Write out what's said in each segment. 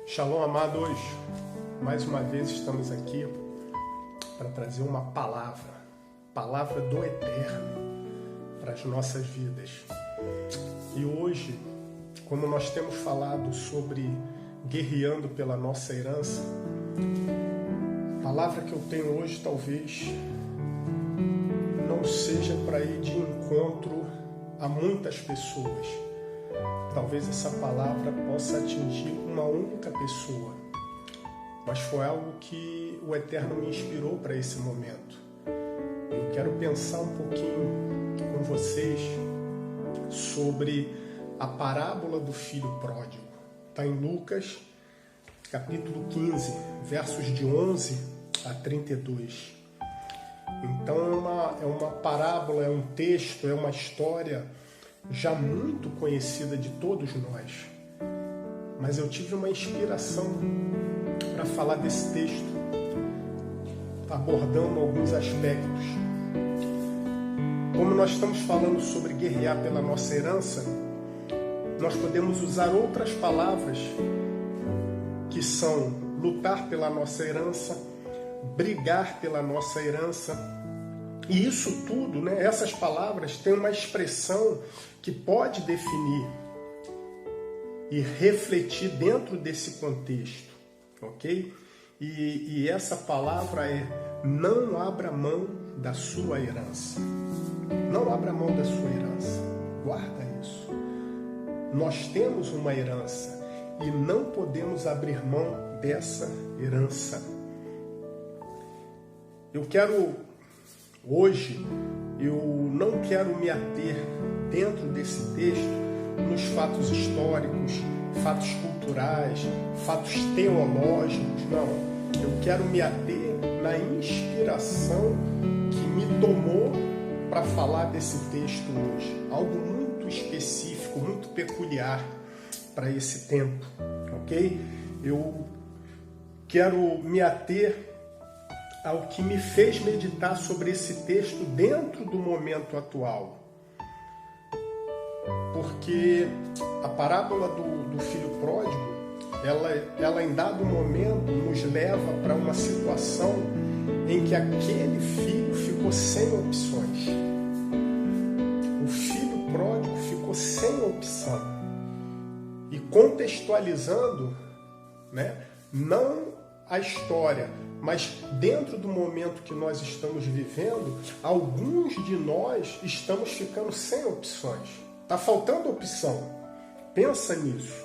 Shalom, amados. Mais uma vez estamos aqui para trazer uma palavra do Eterno para as nossas vidas. E hoje, como nós temos falado sobre guerreando pela nossa herança, a palavra que eu tenho hoje talvez não seja para ir de encontro a muitas pessoas. Talvez essa palavra possa atingir uma única pessoa, mas foi algo que o Eterno me inspirou para esse momento. Eu quero pensar um pouquinho com vocês sobre a parábola do filho pródigo. Está em Lucas, capítulo 15, versos de 11 a 32. Então é uma parábola, é um texto, é uma história já muito conhecida de todos nós, mas eu tive uma inspiração para falar desse texto, abordando alguns aspectos. Como nós estamos falando sobre guerrear pela nossa herança, nós podemos usar outras palavras que são lutar pela nossa herança, brigar pela nossa herança. E isso tudo, essas palavras têm uma expressão que pode definir e refletir dentro desse contexto, ok? E essa palavra é: não abra mão da sua herança. Não abra mão da sua herança. Guarda isso. Nós temos uma herança e não podemos abrir mão dessa herança. Hoje, eu não quero me ater dentro desse texto nos fatos históricos, fatos culturais, fatos teológicos, não. Eu quero me ater na inspiração que me tomou para falar desse texto hoje. Algo muito específico, muito peculiar para esse tempo, ok? Eu quero me ater ao que me fez meditar sobre esse texto dentro do momento atual. Porque a parábola do filho pródigo, ela em dado momento nos leva para uma situação em que aquele filho ficou sem opções. O filho pródigo ficou sem opção. E contextualizando, não a história, mas dentro do momento que nós estamos vivendo, alguns de nós estamos ficando sem opções. Está faltando opção. Pensa nisso.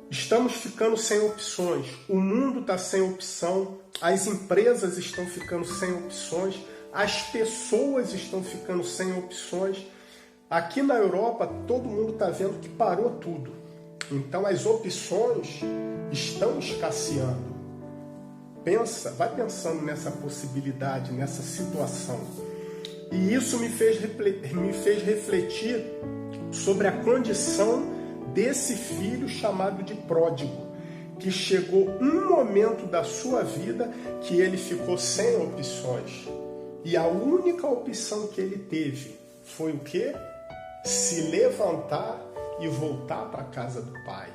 Estamos ficando sem opções. O mundo está sem opção. As empresas estão ficando sem opções. As pessoas estão ficando sem opções. Aqui na Europa, todo mundo está vendo que parou tudo. Então as opções estão escasseando. Vai pensando nessa possibilidade, nessa situação. E isso me fez refletir sobre a condição desse filho chamado de pródigo, que chegou um momento da sua vida que ele ficou sem opções. E a única opção que ele teve foi o quê? Se levantar e voltar para a casa do pai.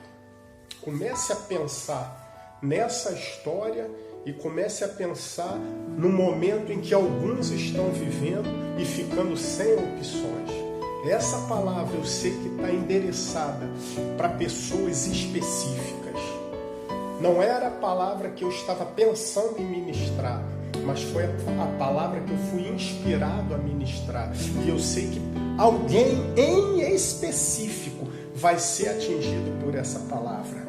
Comece a pensar nessa história e comece a pensar no momento em que alguns estão vivendo e ficando sem opções. Essa palavra eu sei que está endereçada para pessoas específicas. Não era a palavra que eu estava pensando em ministrar, mas foi a palavra que eu fui inspirado a ministrar. E eu sei que alguém em específico vai ser atingido por essa palavra.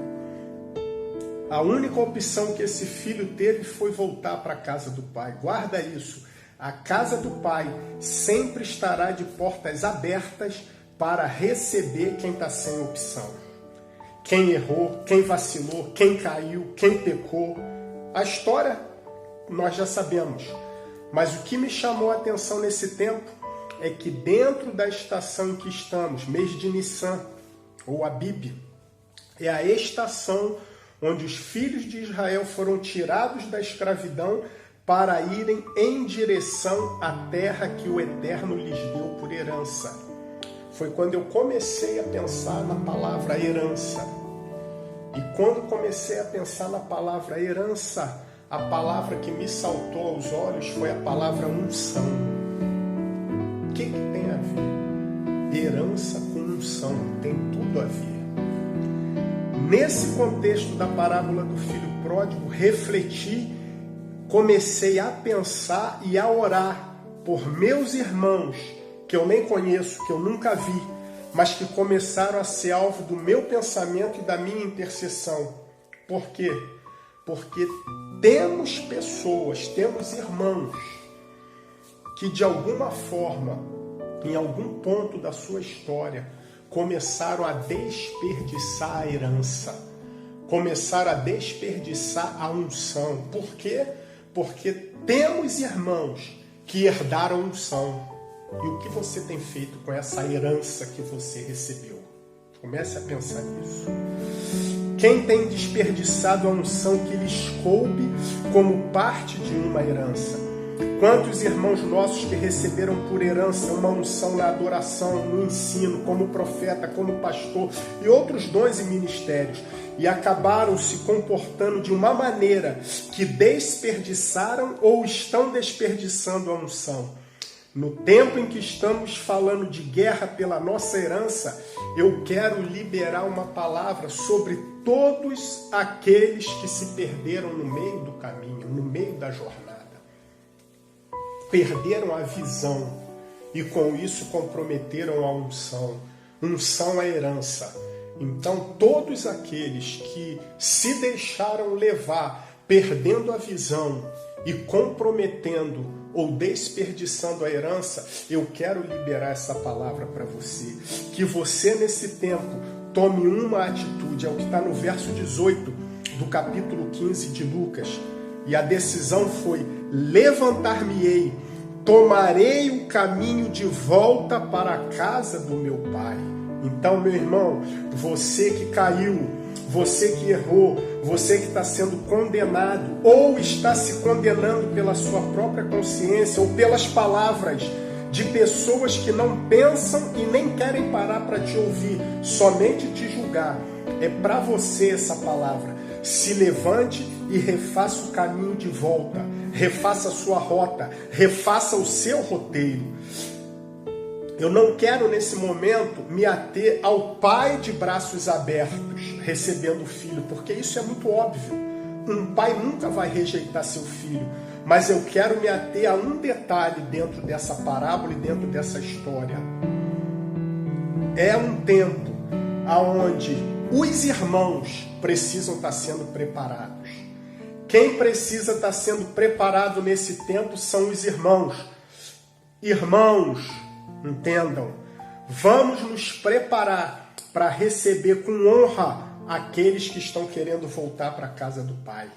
A única opção que esse filho teve foi voltar para a casa do pai. Guarda isso. A casa do pai sempre estará de portas abertas para receber quem está sem opção. Quem errou, quem vacilou, quem caiu, quem pecou. A história nós já sabemos. Mas o que me chamou a atenção nesse tempo é que dentro da estação em que estamos, mês de Nissan, ou Abib, é a estação onde os filhos de Israel foram tirados da escravidão para irem em direção à terra que o Eterno lhes deu por herança. Foi quando eu comecei a pensar na palavra herança. E quando comecei a pensar na palavra herança, a palavra que me saltou aos olhos foi a palavra unção. O que tem a ver? Herança com unção tem tudo a ver. Nesse contexto da parábola do filho pródigo, refleti, comecei a pensar e a orar por meus irmãos, que eu nem conheço, que eu nunca vi, mas que começaram a ser alvo do meu pensamento e da minha intercessão. Por quê? Porque temos pessoas, temos irmãos, que de alguma forma, em algum ponto da sua história, começaram a desperdiçar a herança, começaram a desperdiçar a unção. Por quê? Porque temos irmãos que herdaram unção. E o que você tem feito com essa herança que você recebeu? Comece a pensar nisso. Quem tem desperdiçado a unção que lhes coube como parte de uma herança? Quantos irmãos nossos que receberam por herança uma unção na adoração, no ensino, como profeta, como pastor e outros dons e ministérios, e acabaram se comportando de uma maneira que desperdiçaram ou estão desperdiçando a unção? No tempo em que estamos falando de guerra pela nossa herança, eu quero liberar uma palavra sobre todos aqueles que se perderam no meio do caminho, no meio da jornada. Perderam a visão e com isso comprometeram a unção. Unção é herança. Então todos aqueles que se deixaram levar, perdendo a visão e comprometendo ou desperdiçando a herança, eu quero liberar essa palavra para você. Que você nesse tempo tome uma atitude, é o que está no verso 18 do capítulo 15 de Lucas. E a decisão foi: levantar-me-ei, tomarei o caminho de volta para a casa do meu pai. Então, meu irmão, você que caiu, você que errou, você que está sendo condenado ou está se condenando pela sua própria consciência ou pelas palavras de pessoas que não pensam e nem querem parar para te ouvir, somente te julgar. É para você essa palavra. Se levante e refaça o caminho de volta, refaça a sua rota, refaça o seu roteiro. Eu não quero nesse momento me ater ao pai de braços abertos recebendo o filho, porque isso é muito óbvio. Um pai nunca vai rejeitar seu filho, mas eu quero me ater a um detalhe dentro dessa parábola e dentro dessa história. É um tempo onde os irmãos precisam estar sendo preparados. Quem precisa estar sendo preparado nesse tempo são os irmãos. Irmãos, entendam, vamos nos preparar para receber com honra aqueles que estão querendo voltar para a casa do Pai.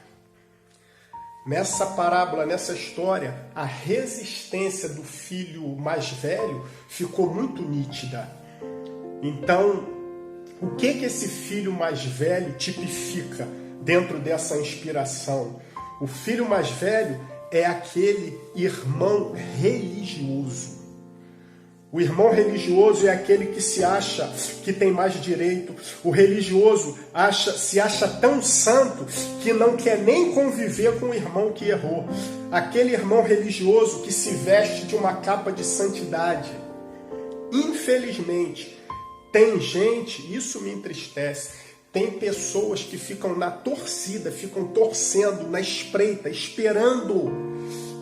Nessa parábola, nessa história, a resistência do filho mais velho ficou muito nítida. Então, o que esse filho mais velho tipifica dentro dessa inspiração? O filho mais velho é aquele irmão religioso. O irmão religioso é aquele que se acha que tem mais direito. O religioso se acha tão santo que não quer nem conviver com o irmão que errou. Aquele irmão religioso que se veste de uma capa de santidade. Infelizmente, tem gente, isso me entristece, tem pessoas que ficam na torcida, ficam torcendo, na espreita, esperando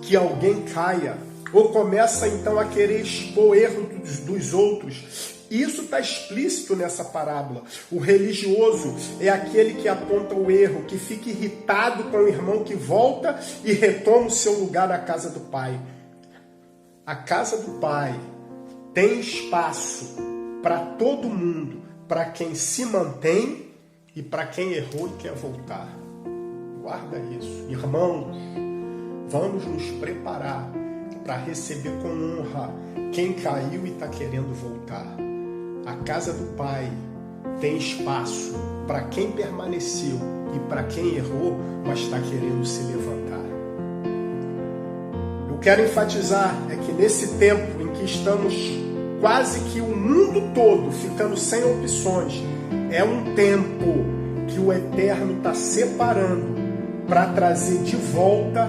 que alguém caia. Ou começa então a querer expor o erro dos outros. Isso está explícito nessa parábola. O religioso é aquele que aponta o erro, que fica irritado com o irmão que volta e retoma o seu lugar na casa do Pai. A casa do Pai tem espaço para todo mundo, para quem se mantém e para quem errou e quer voltar. Guarda isso. Irmãos, vamos nos preparar para receber com honra quem caiu e está querendo voltar. A casa do Pai tem espaço para quem permaneceu e para quem errou, mas está querendo se levantar. Eu quero enfatizar que nesse tempo em que estamos quase que o mundo todo ficando sem opções, é um tempo que o Eterno está separando para trazer de volta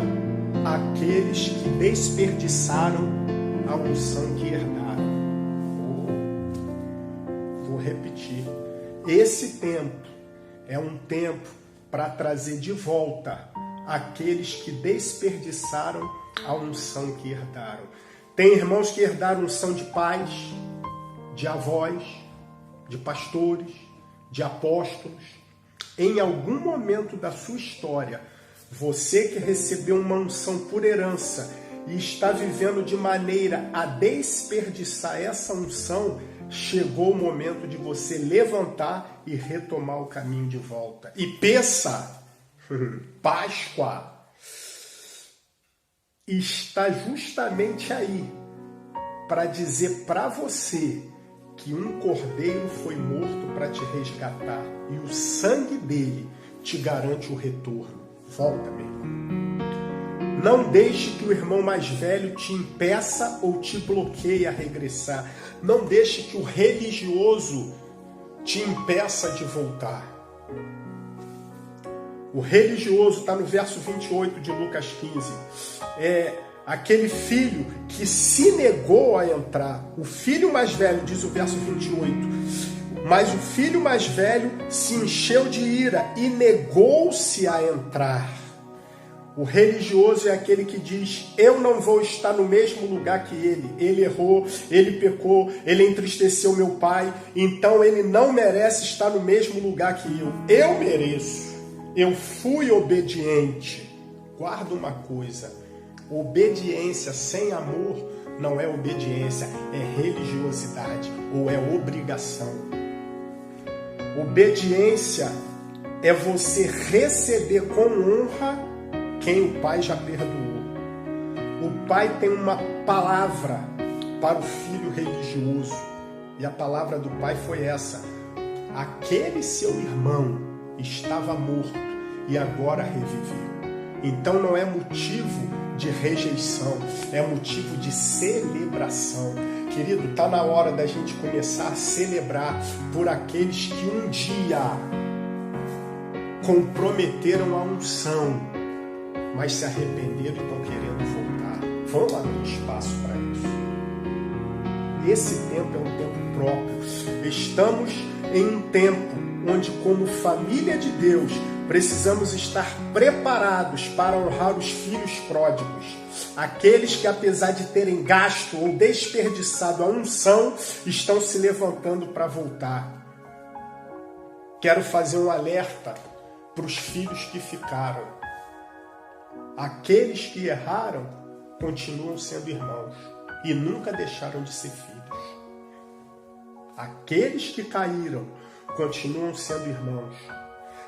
aqueles que desperdiçaram a unção que herdaram. Vou repetir. Esse tempo é um tempo para trazer de volta aqueles que desperdiçaram a unção que herdaram. Tem irmãos que herdaram unção de pais, de avós, de pastores, de apóstolos. Em algum momento da sua história, você que recebeu uma unção por herança e está vivendo de maneira a desperdiçar essa unção, chegou o momento de você levantar e retomar o caminho de volta. E Pêssah, Páscoa, está justamente aí para dizer para você que um cordeiro foi morto para te resgatar e o sangue dele te garante o retorno. Volta, meu irmão. Não deixe que o irmão mais velho te impeça ou te bloqueie a regressar. Não deixe que o religioso te impeça de voltar. O religioso está no verso 28 de Lucas 15. É aquele filho que se negou a entrar. O filho mais velho, diz o verso 28, mas o filho mais velho se encheu de ira e negou-se a entrar. O religioso é aquele que diz: eu não vou estar no mesmo lugar que ele. Ele errou, ele pecou, ele entristeceu meu pai, então ele não merece estar no mesmo lugar que eu. Eu mereço. Eu fui obediente. Guarda uma coisa: obediência sem amor não é obediência, é religiosidade ou é obrigação. Obediência é você receber com honra quem o pai já perdoou. O pai tem uma palavra para o filho religioso, e a palavra do pai foi essa: aquele seu irmão estava morto e agora reviveu. Então não é motivo de rejeição, é motivo de celebração. Querido, está na hora da gente começar a celebrar por aqueles que um dia comprometeram a unção, mas se arrependeram e estão querendo voltar. Vamos abrir espaço para isso. Esse tempo é um tempo próprio. Estamos em um tempo onde, como família de Deus, precisamos estar preparados para honrar os filhos pródigos. Aqueles que, apesar de terem gasto ou desperdiçado a unção, estão se levantando para voltar. Quero fazer um alerta para os filhos que ficaram. Aqueles que erraram continuam sendo irmãos e nunca deixaram de ser filhos. Aqueles que caíram continuam sendo irmãos.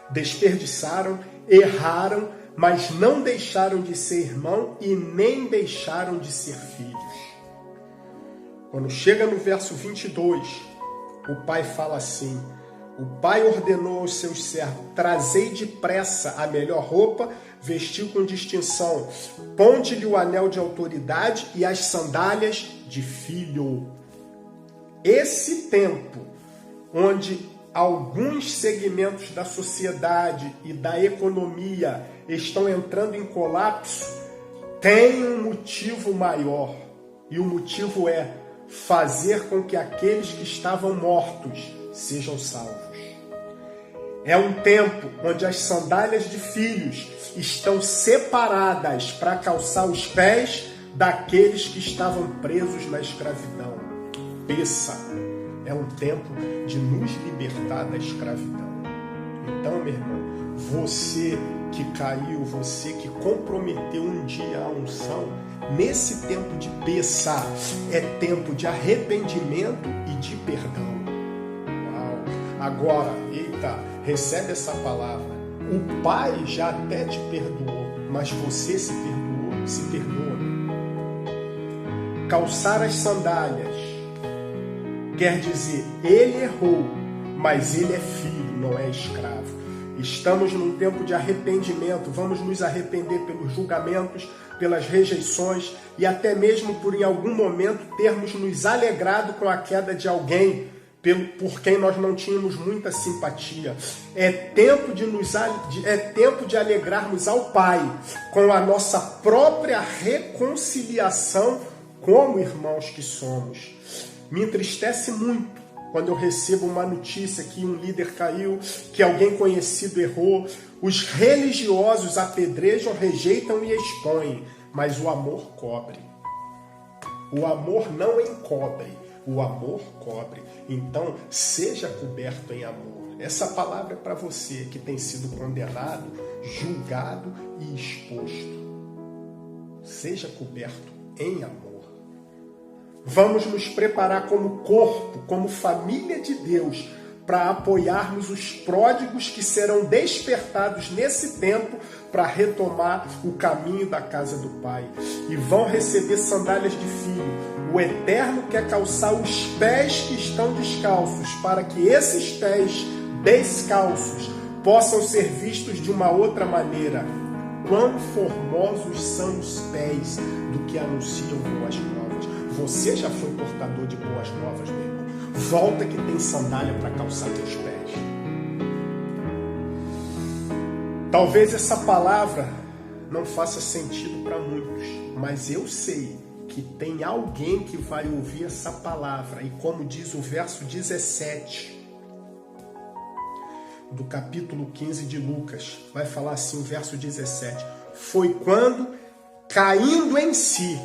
Desperdiçaram, erraram, mas não deixaram de ser irmão e nem deixaram de ser filhos. Quando chega no verso 22, o pai fala assim: o pai ordenou aos seus servos: trazei depressa a melhor roupa, vestiu com distinção, ponde-lhe o anel de autoridade e as sandálias de filho. Esse tempo, onde alguns segmentos da sociedade e da economia estão entrando em colapso, tem um motivo maior. E o motivo é fazer com que aqueles que estavam mortos sejam salvos. É um tempo onde as sandálias de filhos estão separadas para calçar os pés daqueles que estavam presos na escravidão. Pêssah é um tempo de nos libertar da escravidão. Então, meu irmão, você que caiu, você que comprometeu um dia a unção, nesse tempo de Pêssah é tempo de arrependimento e de perdão. Uau. Agora, recebe essa palavra. O Pai já até te perdoou, mas você se perdoou? Se perdoa. Calçar as sandálias quer dizer, ele errou, mas ele é filho, não é escravo. Estamos num tempo de arrependimento, vamos nos arrepender pelos julgamentos, pelas rejeições e até mesmo por em algum momento termos nos alegrado com a queda de alguém, por quem nós não tínhamos muita simpatia. É tempo de alegrarmos ao Pai com a nossa própria reconciliação como irmãos que somos. Me entristece muito quando eu recebo uma notícia que um líder caiu, que alguém conhecido errou. Os religiosos apedrejam, rejeitam e expõem, mas o amor cobre. O amor não encobre, o amor cobre. Então, seja coberto em amor. Essa palavra é para você que tem sido condenado, julgado e exposto. Seja coberto em amor. Vamos nos preparar como corpo, como família de Deus, para apoiarmos os pródigos que serão despertados nesse tempo para retomar o caminho da casa do Pai. E vão receber sandálias de filho. O Eterno quer calçar os pés que estão descalços, para que esses pés descalços possam ser vistos de uma outra maneira. Quão formosos são os pés do que anunciam boas novas. Você já foi portador de boas novas, meu irmão. Volta que tem sandália para calçar teus pés. Talvez essa palavra não faça sentido para muitos, mas eu sei que tem alguém que vai ouvir essa palavra. E como diz o verso 17 do capítulo 15 de Lucas, vai falar assim, o verso 17. Foi quando, caindo em si,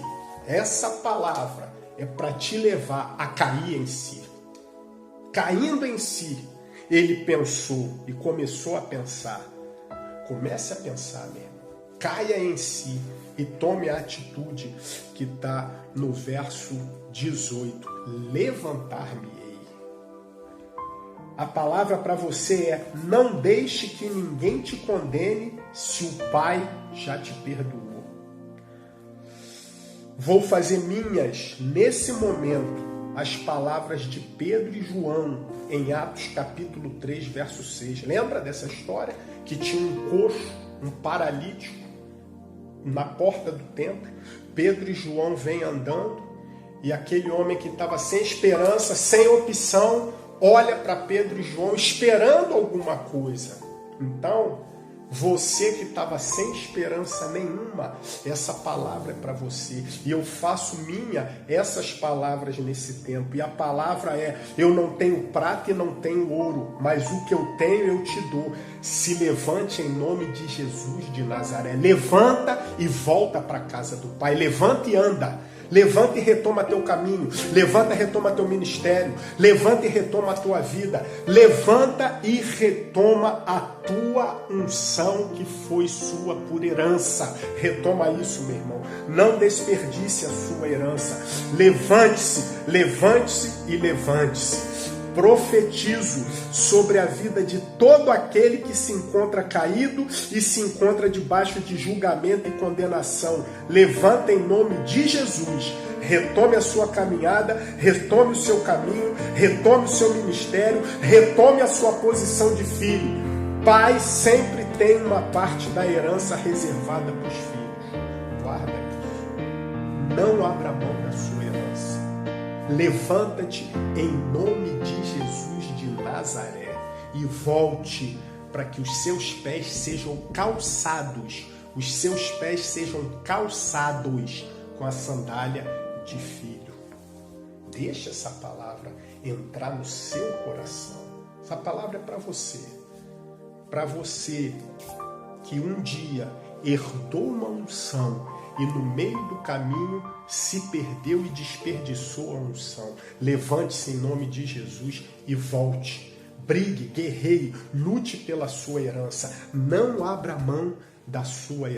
essa palavra é para te levar a cair em si. Caindo em si, ele pensou e começou a pensar. Comece a pensar mesmo. Caia em si e tome a atitude que está no verso 18. Levantar-me-ei. A palavra para você é: não deixe que ninguém te condene se o Pai já te perdoou. Vou fazer minhas, nesse momento, as palavras de Pedro e João, em Atos capítulo 3, verso 6. Lembra dessa história? Que tinha um coxo, um paralítico, na porta do templo. Pedro e João vêm andando, e aquele homem que estava sem esperança, sem opção, olha para Pedro e João esperando alguma coisa. Então, você que estava sem esperança nenhuma, essa palavra é para você. E eu faço minha essas palavras nesse tempo. E a palavra é: eu não tenho prata e não tenho ouro, mas o que eu tenho eu te dou. Se levante em nome de Jesus de Nazaré. Levanta e volta para a casa do Pai. Levanta e anda. Levanta e retoma teu caminho. Levanta e retoma teu ministério. Levanta e retoma a tua vida. Levanta e retoma a tua unção que foi sua por herança. Retoma isso, meu irmão. Não desperdice a sua herança. Levante-se, levante-se e levante-se. Profetizo sobre a vida de todo aquele que se encontra caído e se encontra debaixo de julgamento e condenação. Levanta em nome de Jesus. Retome a sua caminhada, retome o seu caminho, retome o seu ministério, retome a sua posição de filho. Pai sempre tem uma parte da herança reservada para os filhos. Guarda isso. Não abra mão da sua herança. Levanta-te em nome de Jesus de Nazaré e volte para que os seus pés sejam calçados, os seus pés sejam calçados com a sandália de filho. Deixa essa palavra entrar no seu coração. Essa palavra é para você. Para você que um dia herdou uma unção e no meio do caminho se perdeu e desperdiçou a unção. Levante-se em nome de Jesus e volte. Brigue, guerreie, lute pela sua herança. Não abra mão da sua herança.